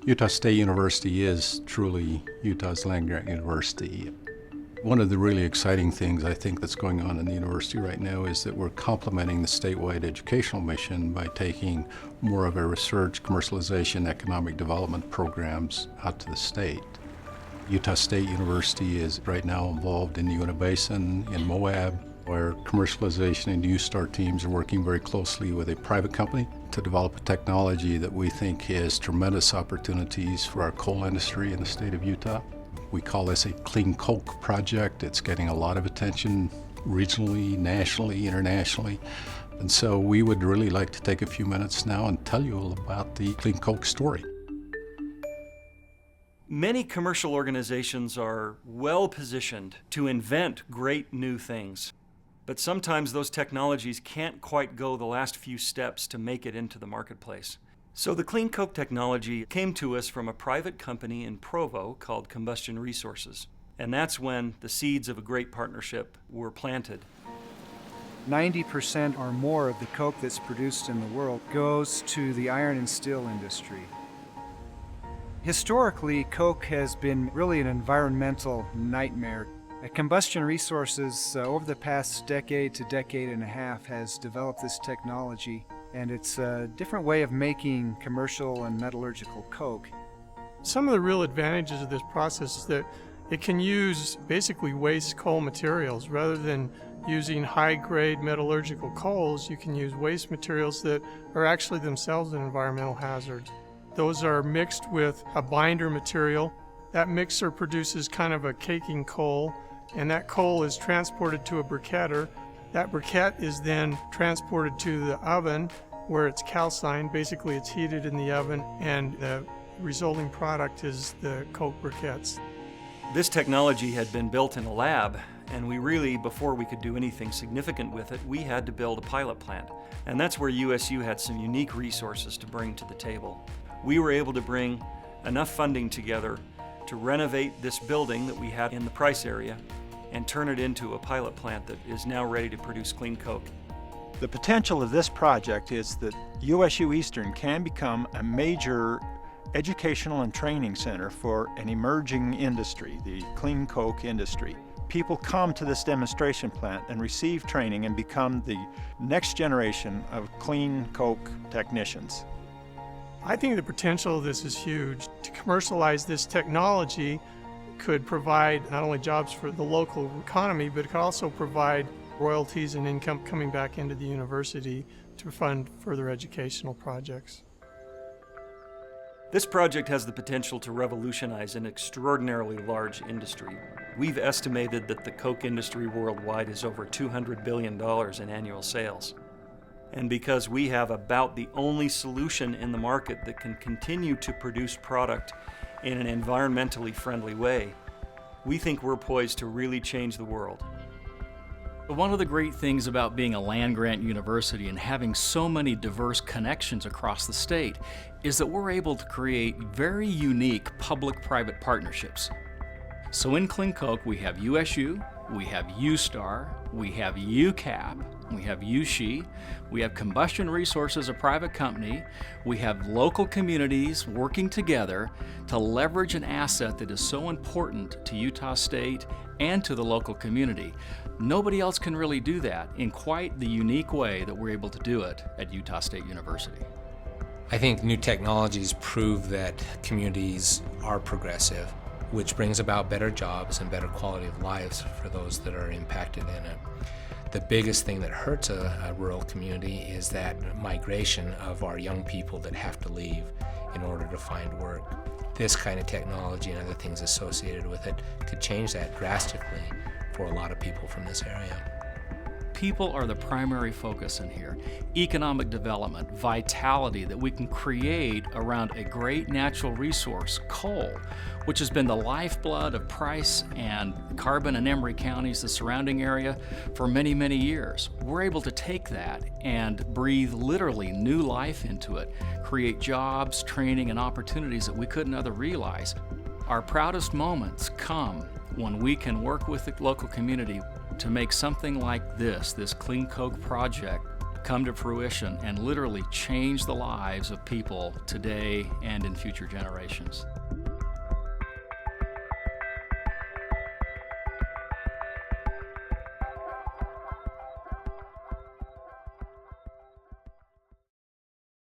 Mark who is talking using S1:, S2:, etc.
S1: Utah State University is truly Utah's land-grant university. One of the really exciting things I think that's going on in the university right now is that we're complementing the statewide educational mission by taking more of our research, commercialization, economic development programs out to the state. Utah State University is right now involved in the Uinta Basin, in Moab, where commercialization and U-STAR teams are working very closely with a private company to develop a technology that we think has tremendous opportunities for our coal industry in the state of Utah. We call this a Clean Coke project. It's getting a lot of attention regionally, nationally, internationally. And so we would really like to take a few minutes now and tell you all about the Clean Coke story.
S2: Many commercial organizations are well positioned to invent great new things. But sometimes those technologies can't quite go the last few steps to make it into the marketplace. So the Clean Coke technology came to us from a private company in Provo called Combustion Resources. And that's when the seeds of a great partnership were planted.
S3: 90% or more of the coke that's produced in the world goes to the iron and steel industry. Historically, coke has been really an environmental nightmare. Combustion Resources, over the past decade to decade and a half, has developed this technology, and it's a different way of making commercial and metallurgical coke.
S4: Some of the real advantages of this process is that it can use basically waste coal materials. Rather than using high-grade metallurgical coals, you can use waste materials that are actually themselves an environmental hazard. Those are mixed with a binder material. That mixer produces kind of a caking coal, and that coal is transported to a briquetter. That briquette is then transported to the oven where it's calcined. Basically, it's heated in the oven, and the resulting product is the coke briquettes.
S2: This technology had been built in a lab, and we really, before we could do anything significant with it, we had to build a pilot plant. And that's where USU had some unique resources to bring to the table. We were able to bring enough funding together to renovate this building that we had in the Price area and turn it into a pilot plant that is now ready to produce clean coke.
S5: The potential of this project is that USU Eastern can become a major educational and training center for an emerging industry, the clean coke industry. People come to this demonstration plant and receive training and become the next generation of clean coke technicians.
S4: I think the potential of this is huge. To commercialize this technology could provide not only jobs for the local economy, but it could also provide royalties and income coming back into the university to fund further educational projects.
S2: This project has the potential to revolutionize an extraordinarily large industry. We've estimated that the coke industry worldwide is over $200 billion in annual sales. And because we have about the only solution in the market that can continue to produce product in an environmentally friendly way, we think we're poised to really change the world.
S6: One of the great things about being a land-grant university and having so many diverse connections across the state is that we're able to create very unique public-private partnerships. So in Clean Coke, we have USU, we have U-STAR, we have UCAP, we have USHE, we have Combustion Resources, a private company, we have local communities working together to leverage an asset that is so important to Utah State and to the local community. Nobody else can really do that in quite the unique way that we're able to do it at Utah State University.
S7: I think new technologies prove that communities are progressive, which brings about better jobs and better quality of lives for those that are impacted in it. The biggest thing that hurts a rural community is that migration of our young people that have to leave in order to find work. This kind of technology and other things associated with it could change that drastically for a lot of people from this area.
S6: People are the primary focus in here. Economic development, vitality that we can create around a great natural resource, coal, which has been the lifeblood of Price and Carbon and Emery counties, the surrounding area, for many, many years. We're able to take that and breathe literally new life into it, create jobs, training, and opportunities that we couldn't other realize. Our proudest moments come when we can work with the local community to make something like this Clean Coke project, come to fruition and literally change the lives of people today and in future generations.